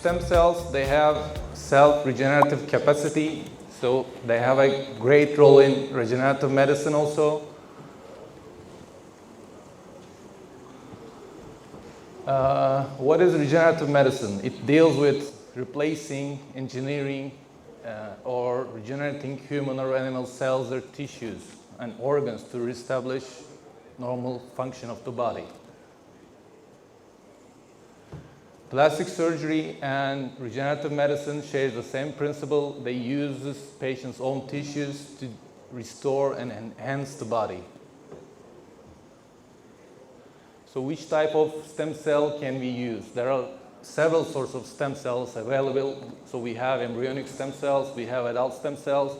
stem cells, they have self-regenerative capacity, so they have a great role in regenerative medicine also. What is regenerative medicine? It deals with replacing, engineering, or regenerating human or animal cells or tissues and organs to reestablish normal function of the body. Plastic surgery and regenerative medicine share the same principle. They use this patient's own tissues to restore and enhance the body. So which type of stem cell can we use? There are several sorts of stem cells available. So we have embryonic stem cells, we have adult stem cells,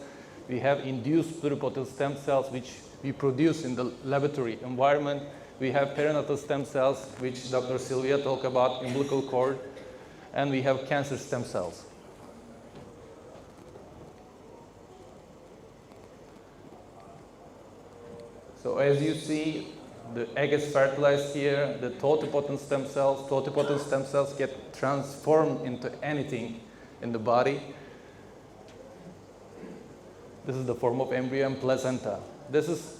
we have induced pluripotent stem cells which we produce in the laboratory environment. We have perinatal stem cells, which Dr. Sylvia talked about, umbilical cord, and we have cancer stem cells. So as you see, the egg is fertilized here, the totipotent stem cells get transformed into anything in the body. This is the form of embryo and placenta. This is,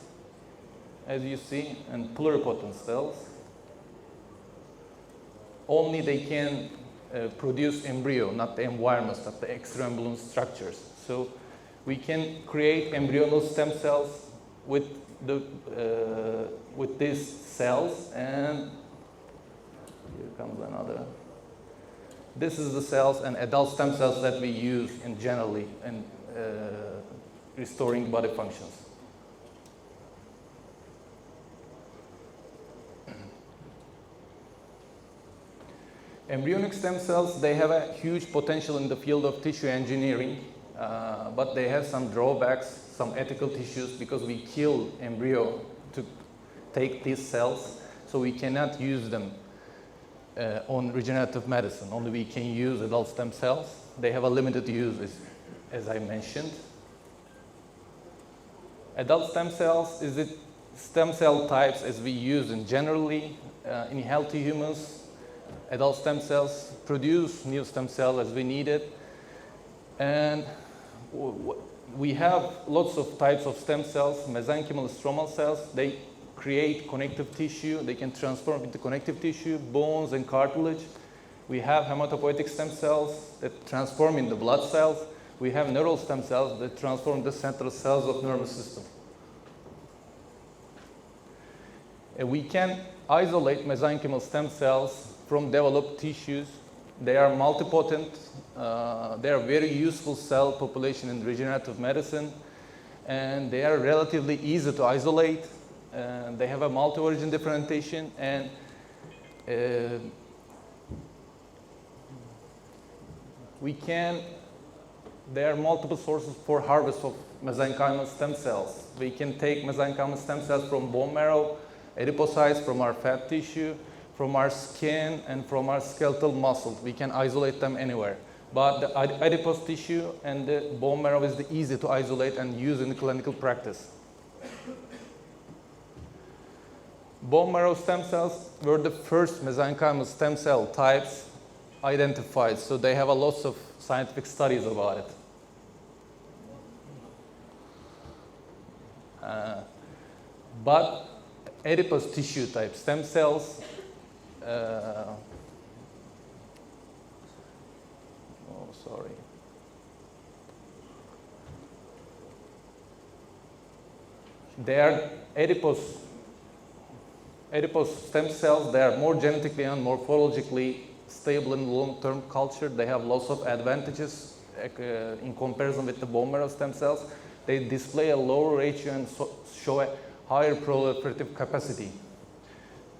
as you see, in pluripotent cells. Only they can produce embryo, not the environments, not the extraembryonar structures. So we can create embryonal stem cells with these cells, and here comes another. This is the cells and adult stem cells that we use in generally in restoring body functions. Embryonic stem cells, they have a huge potential in the field of tissue engineering, but they have some drawbacks, some ethical issues, because we kill embryo to take these cells, so we cannot use them on regenerative medicine. Only we can use adult stem cells. They have a limited use, as I mentioned. Adult stem cells is the stem cell types as we use in generally in healthy humans. Adult stem cells produce new stem cells as we need it. And we have lots of types of stem cells, mesenchymal stromal cells. They create connective tissue. They can transform into connective tissue, bones, and cartilage. We have hematopoietic stem cells that transform into blood cells. We have neural stem cells that transform into central cells of nervous system. And we can isolate mesenchymal stem cells from developed tissues. They are multipotent. They are very useful cell population in regenerative medicine, and they are relatively easy to isolate. They have a multi-origin differentiation, and there are multiple sources for harvest of mesenchymal stem cells. We can take mesenchymal stem cells from bone marrow, adipocytes, from our fat tissue, from our skin, and from our skeletal muscles. We can isolate them anywhere. But the adipose tissue and the bone marrow is easy to isolate and use in the clinical practice. Bone marrow stem cells were the first mesenchymal stem cell types identified, so they have a lot of scientific studies about it. But adipose tissue type stem cells, they are adipose stem cells. They are more genetically and morphologically stable in long-term culture. They have lots of advantages in comparison with the bone marrow stem cells. They display a lower ratio and show a higher proliferative capacity.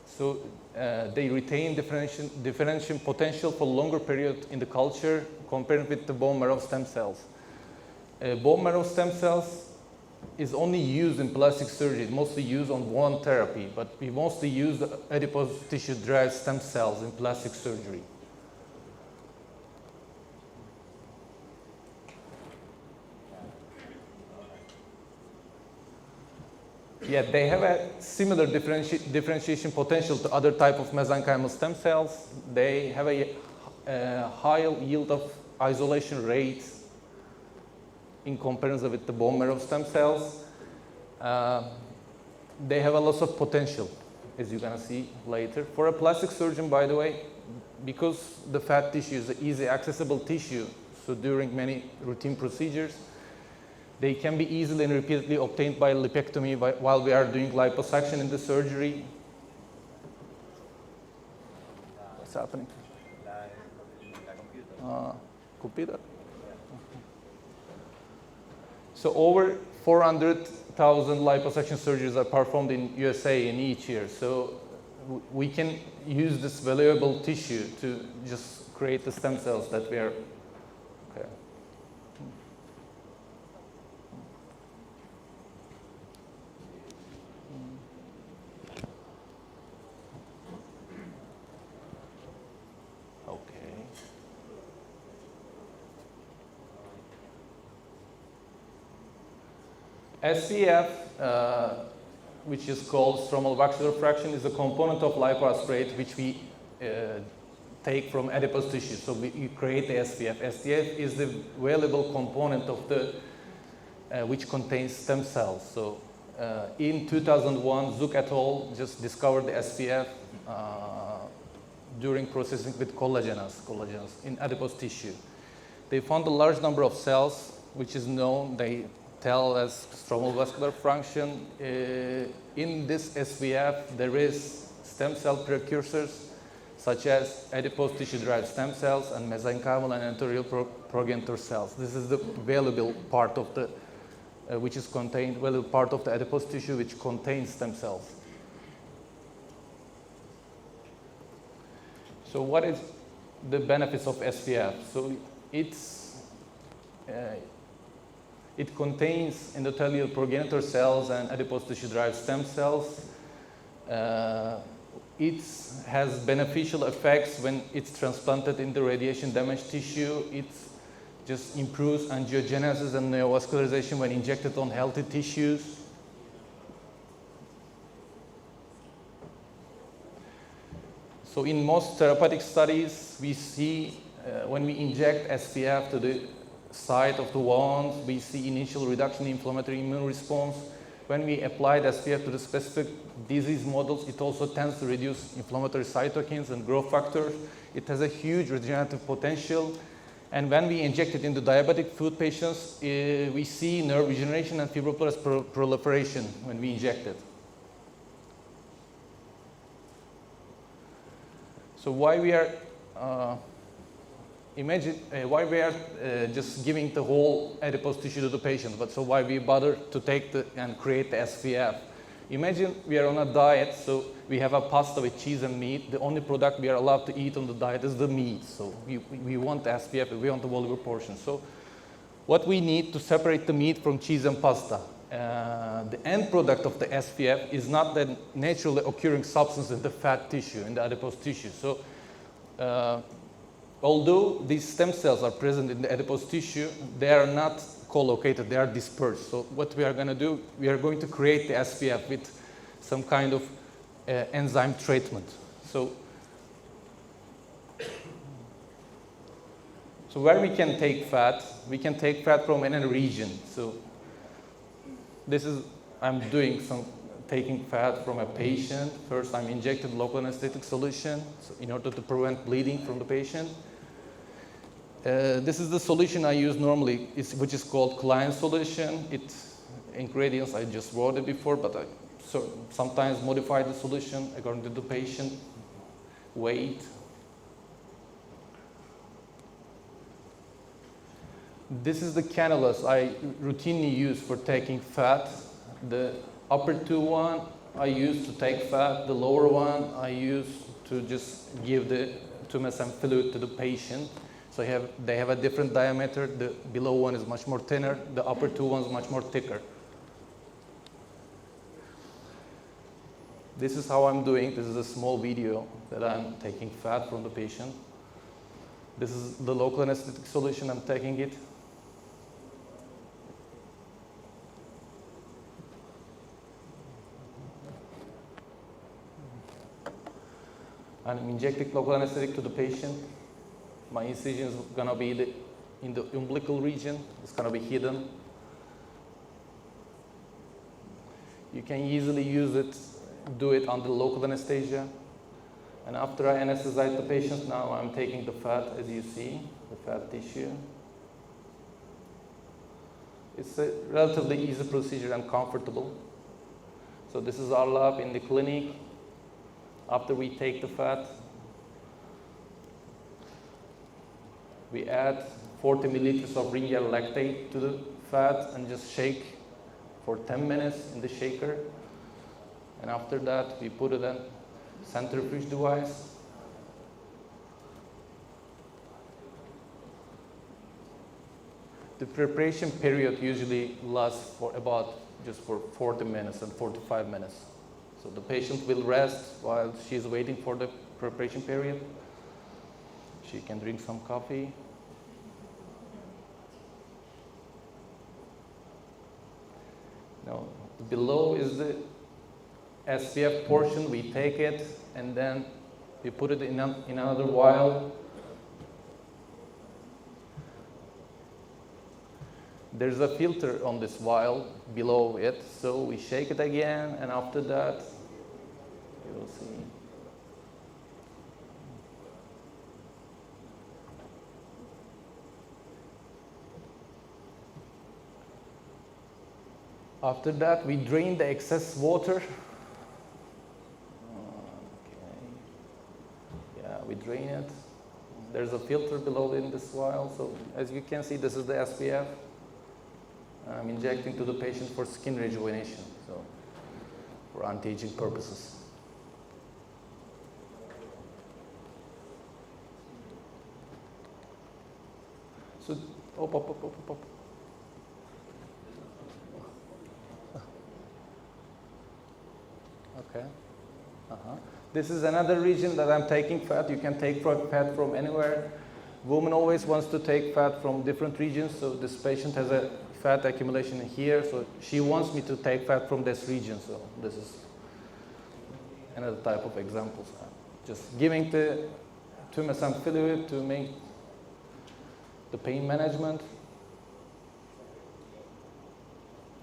So they retain differentiation potential for longer period in the culture compared with the bone marrow stem cells. Bone marrow stem cells is only used in plastic surgery. It's mostly used on wound therapy, but we mostly use the adipose tissue-derived stem cells in plastic surgery. Yeah, they have a similar differentiation potential to other type of mesenchymal stem cells. They have a high yield of isolation rate in comparison with the bone marrow stem cells. They have a lot of potential, as you're going to see later. For a plastic surgeon, by the way, because the fat tissue is an easy accessible tissue, so during many routine procedures, they can be easily and repeatedly obtained by lipectomy while we are doing liposuction in the surgery. What's happening? Computer. So over 400,000 liposuction surgeries are performed in USA in each year. So we can use this valuable tissue to just create the stem cells that we are. Okay. SCF, which is called stromal vascular fraction, is a component of lipoaspirate which we take from adipose tissue. So we create the SCF. SCF is the valuable component of the which contains stem cells. So in 2001, Zook et al. Just discovered the SCF during processing with collagenase in adipose tissue. They found a large number of cells, which is known. They tell as stromal vascular fraction. In this SVF, there is stem cell precursors such as adipose tissue-derived stem cells and mesenchymal and anterior progenitor cells. This is the valuable part of the, which is contained, valuable part of the adipose tissue which contains stem cells. So what is the benefits of SVF? So it contains endothelial progenitor cells and adipose tissue-derived stem cells. It has beneficial effects when it's transplanted in the radiation-damaged tissue. It just improves angiogenesis and neovascularization when injected on healthy tissues. So in most therapeutic studies, we see when we inject SPF to the site of the wounds, we see initial reduction in inflammatory immune response. When we apply the SPF to the specific disease models, it also tends to reduce inflammatory cytokines and growth factors. It has a huge regenerative potential. And when we inject it into diabetic foot patients, we see nerve regeneration and fibroblast proliferation when we inject it. So why we are why we are just giving the whole adipose tissue to the patient, but so why we bother to take and create the SPF? Imagine we are on a diet, so we have a pasta with cheese and meat. The only product we are allowed to eat on the diet is the meat. So we want the SPF, we want the volume portion. So what we need to separate the meat from cheese and pasta? The end product of the SPF is not the naturally occurring substance in the fat tissue, in the adipose tissue. So although these stem cells are present in the adipose tissue, they are not co-located, they are dispersed. So what we are going to do, we are going to create the SPF with some kind of enzyme treatment. So where we can take fat from any region. So this is, I'm doing taking fat from a patient. First, I'm injecting local anesthetic solution in order to prevent bleeding from the patient. This is the solution I use normally, which is called Klein solution. It's ingredients, I just wrote it before, but I sometimes modify the solution according to the patient weight. This is the cannulas I routinely use for taking fat. The upper one I use to take fat. The lower one I use to just give the tumescent fluid to the patient. So they have a different diameter. The below one is much more thinner. The upper ones much more thicker. This is how I'm doing. This is a small video that I'm taking fat from the patient. This is the local anesthetic solution. I'm taking it. And I'm injecting local anesthetic to the patient. My incision is gonna be in the umbilical region. It's gonna be hidden. You can easily do it under local anesthesia. And after I anesthetize the patient, now I'm taking the fat, as you see, the fat tissue. It's a relatively easy procedure and comfortable. So this is our lab in the clinic. After we take the fat, we add 40 milliliters of Ringier lactate to the fat and just shake for 10 minutes in the shaker. And after that, we put it in centrifuge device. The preparation period usually lasts for about just for 40 minutes and 45 minutes. So the patient will rest while she's waiting for the preparation period. She can drink some coffee. Now, below is the SPF portion. We take it and then we put it in another vial. There's a filter on this vial below it, so we shake it again, and after that, you will see. After that, we drain the excess water. Okay. Yeah, we drain it. There's a filter below in this vial, so as you can see, this is the SPF. I'm injecting to the patient for skin rejuvenation, so for anti-aging purposes. So, up. Okay. This is another region that I'm taking fat. You can take fat from anywhere. Woman always wants to take fat from different regions, so this patient has a fat accumulation here, so she wants me to take fat from this region, so this is another type of examples. Just giving the tumescent fluid to make the pain management.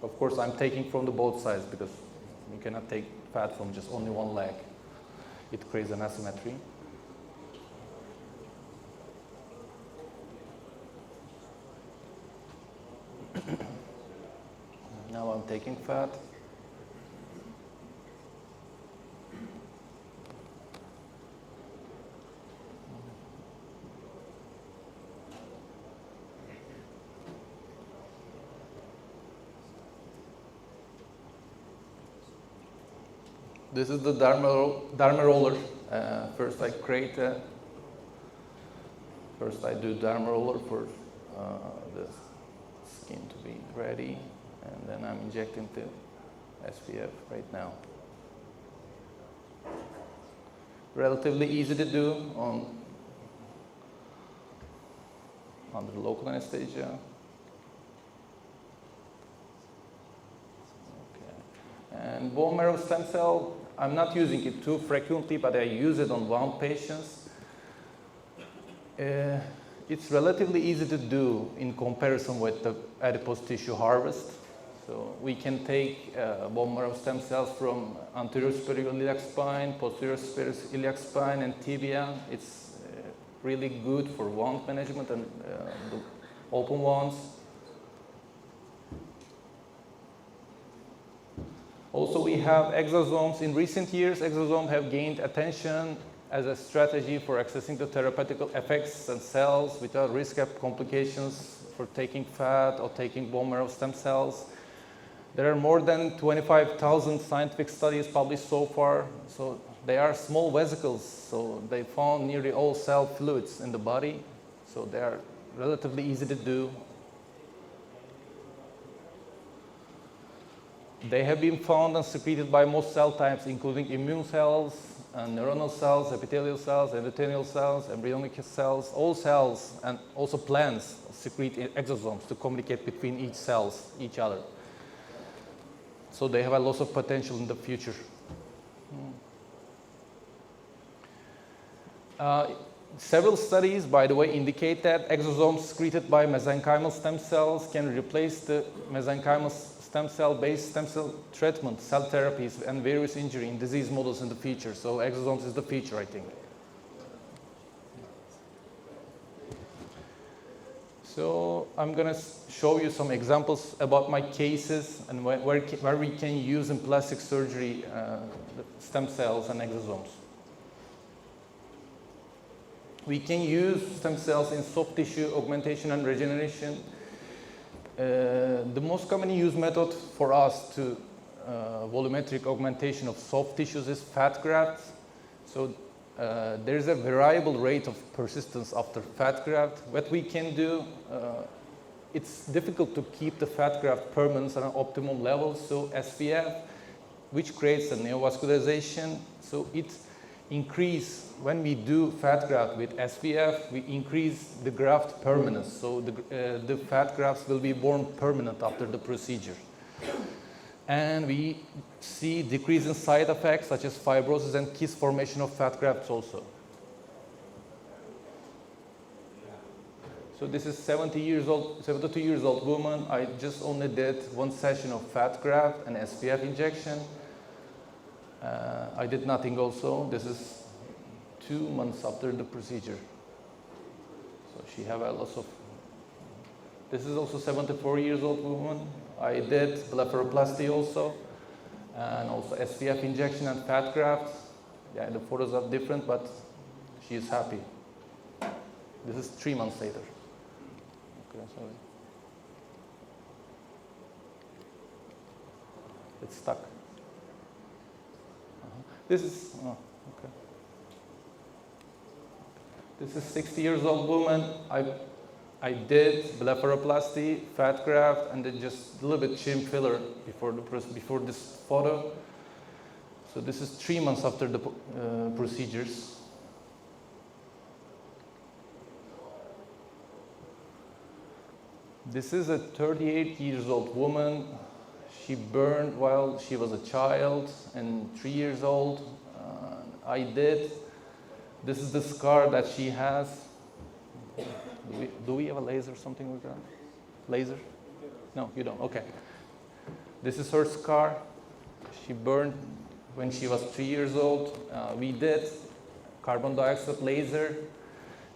Of course, I'm taking from the both sides because you cannot take fat from just only one leg. It creates an asymmetry. Now I'm taking fat. This is the derma roller. First I do derma roller for the skin to be ready, and then I'm injecting the SPF right now. Relatively easy to do under local anesthesia. Okay. And bone marrow stem cell, I'm not using it too frequently, but I use it on wound patients. It's relatively easy to do in comparison with the adipose tissue harvest. So we can take bone marrow stem cells from anterior superior iliac spine, posterior superior iliac spine, and tibia. It's really good for wound management and the open wounds. Also, we have exosomes. In recent years, exosomes have gained attention as a strategy for accessing the therapeutic effects and cells without risk of complications for taking fat or taking bone marrow stem cells. There are more than 25,000 scientific studies published so far. So they are small vesicles, so they found nearly all cell fluids in the body. So they are relatively easy to do. They have been found and secreted by most cell types, including immune cells, neuronal cells, epithelial cells, endothelial cells, embryonic cells. All cells and also plants secrete exosomes to communicate between each other. So they have a lot of potential in the future. Several studies, by the way, indicate that exosomes secreted by mesenchymal stem cells can replace the mesenchymal stem cell-based stem cell treatment, cell therapies, and various injury in disease models in the future. So exosomes is the future, I think. So I'm going to show you some examples about my cases and where we can use in plastic surgery stem cells and exosomes. We can use stem cells in soft tissue augmentation and regeneration. The most commonly used method for us to volumetric augmentation of soft tissues is fat grafts. So there is a variable rate of persistence after fat graft. What we can do, it's difficult to keep the fat graft permanent at an optimum level. So SPF, which creates a neovascularization, so it increase when we do fat graft with SPF, we increase the graft permanence. So the fat grafts will be born permanent after the procedure. And we see decrease in side effects such as fibrosis and kiss formation of fat grafts also. So this is 72 years old woman. I just only did one session of fat graft and SPF injection. I did nothing also. This is 2 months after the procedure. So she have a loss of. This is also 74 years old woman. I did blepharoplasty also, and also SPF injection and fat grafts. Yeah, the photos are different, but she is happy. This is 3 months later. Okay, sorry. It's stuck. This is, oh, okay. This is 60 years old woman. I did blepharoplasty, fat graft, and then just a little bit chin filler before this photo. So this is 3 months after the procedures. This is a 38 years old woman. She burned while she was a child and 3 years old. This is the scar that she has. Do we have a laser or something like that? Laser? No, you don't. Okay. This is her scar. She burned when she was 3 years old. We did carbon dioxide laser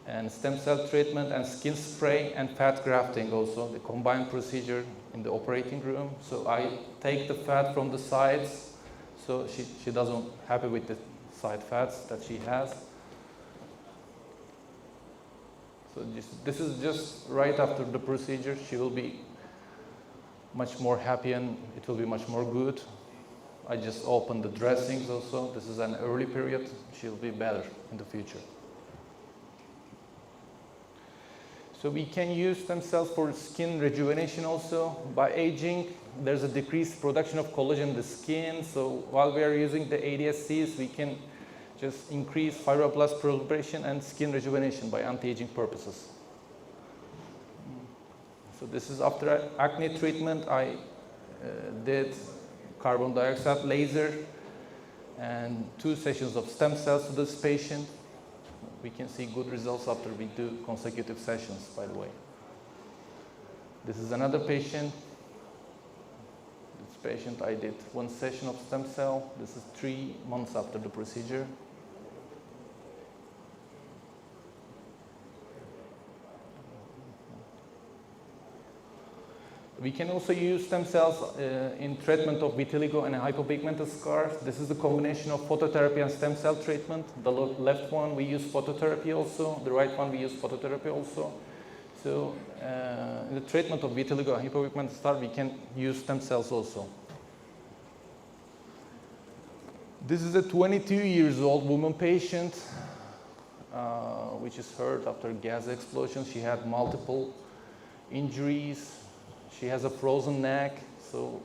and stem cell treatment and skin spray and fat grafting also, the combined procedure in the operating room. So I take the fat from the sides, so she doesn't happy with the side fats that she has. So this is just right after the procedure. She will be much more happy and it will be much more good. I just opened the dressings also. This is an early period. She'll be better in the future. So we can use stem cells for skin rejuvenation also. By aging, there's a decreased production of collagen in the skin. So while we are using the ADSCs, we can just increase fibroblast proliferation and skin rejuvenation by anti-aging purposes. So this is after acne treatment. I did carbon dioxide laser and 2 sessions of stem cells to this patient. We can see good results after we do consecutive sessions, by the way. This is another patient. This patient, I did 1 session of stem cell. This is 3 months after the procedure. We can also use stem cells in treatment of vitiligo and hypopigmented scars. This is the combination of phototherapy and stem cell treatment. The left one we use phototherapy also. The right one we use phototherapy also. So in the treatment of vitiligo and hypopigmented scars, we can use stem cells also. This is a 22 years old woman patient, which is hurt after gas explosion. She had multiple injuries. She has a frozen neck. So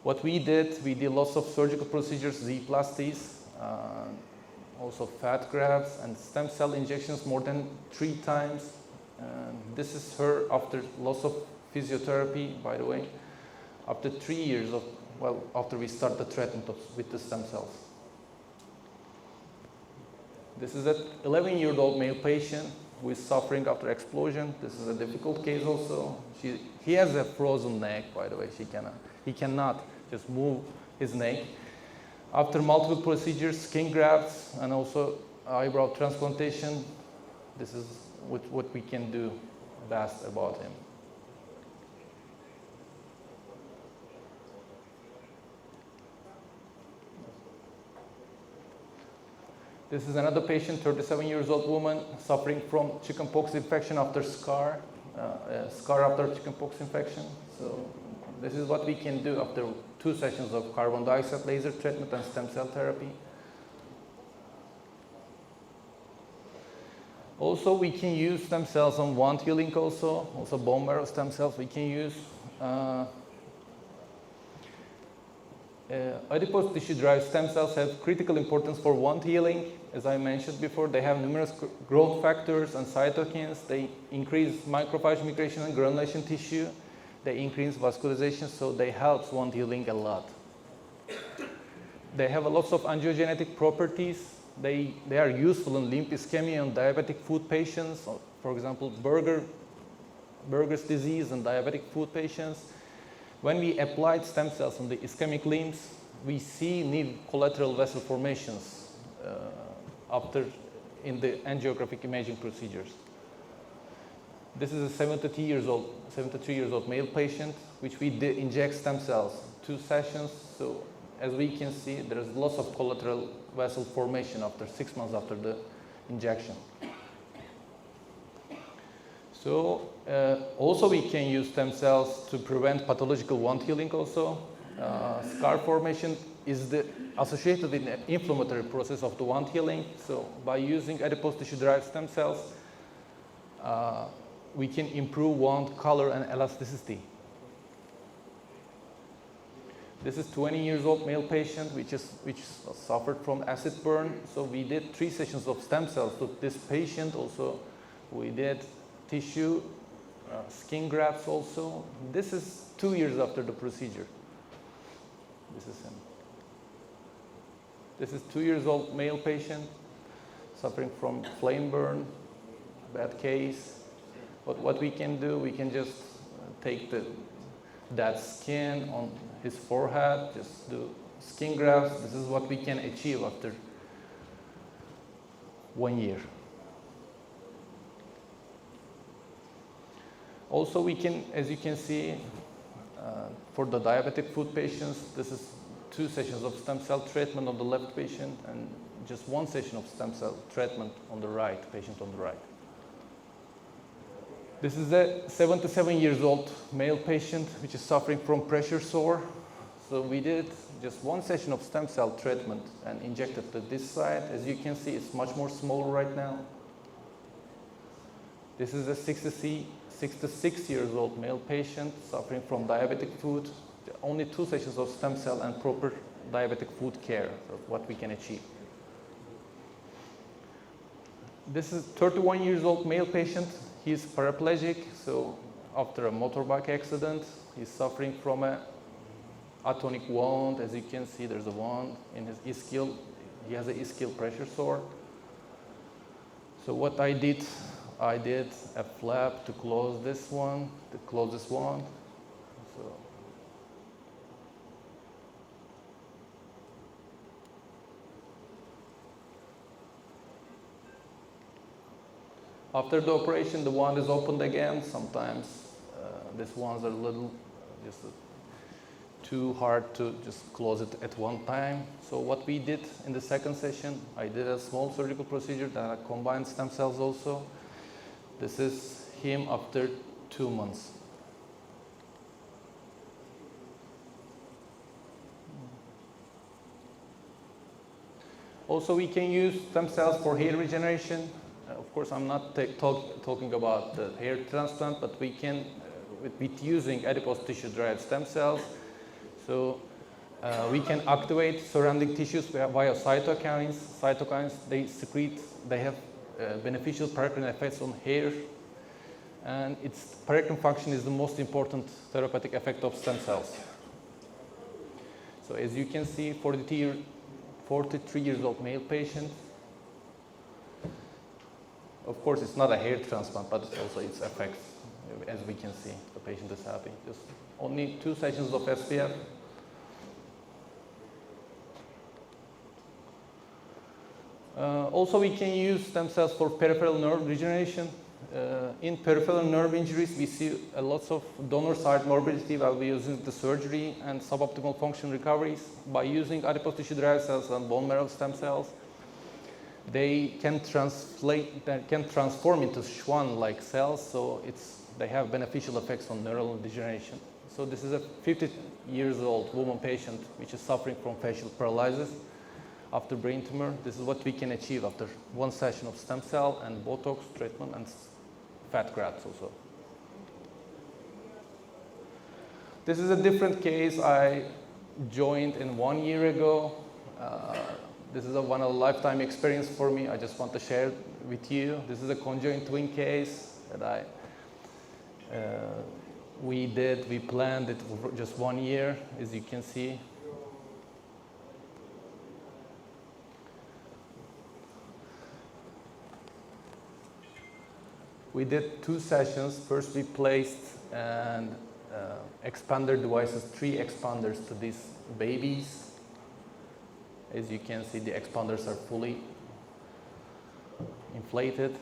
what we did lots of surgical procedures, Z-plasties, also fat grafts and stem cell injections more than 3 times. This is her after lots of physiotherapy, by the way, after 3 years of, after we start the treatment with the stem cells. This is an 11-year-old male patient who is suffering after explosion. This is a difficult case also. He has a frozen neck, by the way. He cannot just move his neck. After multiple procedures, skin grafts, and also eyebrow transplantation, this is what we can do best about him. This is another patient, 37-year-old woman, suffering from chickenpox infection after scar after chickenpox infection. So this is what we can do after 2 sessions of carbon dioxide laser treatment and stem cell therapy. Also, we can use stem cells on wound healing also bone marrow stem cells we can use. Adipose tissue-derived stem cells have critical importance for wound healing. As I mentioned before, they have numerous growth factors and cytokines. They increase macrophage migration and granulation tissue. They increase vascularization, so they help wound healing a lot. They have a lot of angiogenetic properties. They are useful in limb ischemia and diabetic foot patients. For example, Berger's disease and diabetic foot patients. When we applied stem cells on the ischemic limbs, we see new collateral vessel formations in the angiographic imaging procedures. This is a 73-year-old male patient, which we did inject stem cells 2 sessions. So as we can see, there is lots of collateral vessel formation after 6 months after the injection. So also we can use stem cells to prevent pathological wound healing also. Scar formation is associated with the inflammatory process of the wound healing. So by using adipose tissue-derived stem cells, we can improve wound color and elasticity. This is 20-year-old male patient which suffered from acid burn. So we did 3 sessions of stem cells to this patient. Also, we did tissue, skin grafts also. This is 2 years after the procedure. This is him. This is 2-year-old male patient suffering from flame burn, bad case. But what we can do, we can just take that skin on his forehead, just do skin grafts. This is what we can achieve after 1 year. Also, we can, as you can see, for the diabetic foot patients, this is 2 sessions of stem cell treatment on the left patient and just 1 session of stem cell treatment on the right, patient on the right. This is a 77-year-old male patient which is suffering from pressure sore. So we did just 1 session of stem cell treatment and injected to this side. As you can see, it's much more smaller right now. This is a 66-year-old male patient suffering from diabetic foot. Only 2 sessions of stem cell and proper diabetic foot care, so what we can achieve. This is 31-year-old male patient. He's paraplegic, so after a motorbike accident, he's suffering from a atonic wound. As you can see, there's a wound in his ischial. He has an ischial pressure sore. So what I did a flap to close this one, So after the operation, the wound is opened again. Sometimes these wounds are a little too hard to just close it at one time. So what we did in the second session, I did a small surgical procedure that I combined stem cells also. This is him after 2 months. Also, we can use stem cells for hair regeneration. Of course, I'm not talking about the hair transplant, but we can, with using adipose tissue-derived stem cells, so we can activate surrounding tissues via cytokines. Cytokines, they have beneficial paracrine effects on hair, and its paracrine function is the most important therapeutic effect of stem cells. So as you can see, 43-year-old male patient. Of course, it's not a hair transplant, but it's also its effects. As we can see, the patient is happy. Just only 2 sessions of SPF. Also, we can use stem cells for peripheral nerve regeneration. In peripheral nerve injuries, we see a lot of donor site morbidity while we're using the surgery and suboptimal function recoveries. By using adipose tissue derived cells and bone marrow stem cells, they can transform into Schwann-like cells, so they have beneficial effects on neural degeneration. So this is a 50-year-old woman patient which is suffering from facial paralysis after brain tumor. This is what we can achieve after 1 session of stem cell and Botox treatment and fat grafts also. This is a different case I joined in 1 year ago. This is one of a lifetime experience for me. I just want to share it with you. This is a conjoined twin case that we planned it for just 1 year, as you can see. We did 2 sessions. First, we placed and expander devices, 3 expanders to these babies. As you can see, the expanders are fully inflated.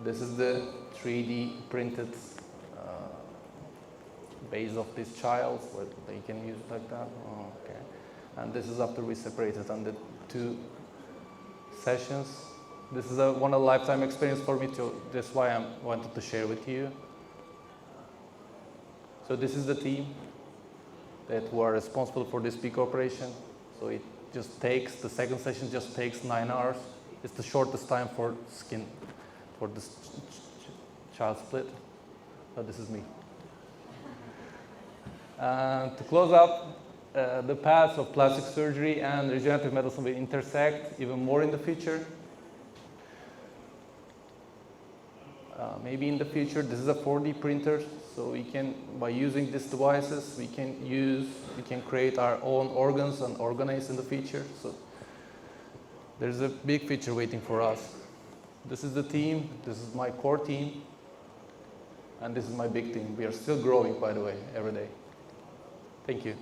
This is the 3D printed base of this child, where they can use it like that. Oh, okay. And this is after we separated on the 2 sessions. This is one of a lifetime experience for me too. That's why I wanted to share with you. So this is the team that were responsible for this big operation. So it just takes, the second session just takes 9 hours. It's the shortest time for skin, for this child split. So this is me. To close up, the paths of plastic surgery and regenerative medicine will intersect even more in the future. Maybe in the future, this is a 4D printer, so we can, by using these devices, we can create our own organs and organoids in the future. So there's a big future waiting for us. This is the team. This is my core team, and this is my big team. We are still growing, by the way, every day. Thank you.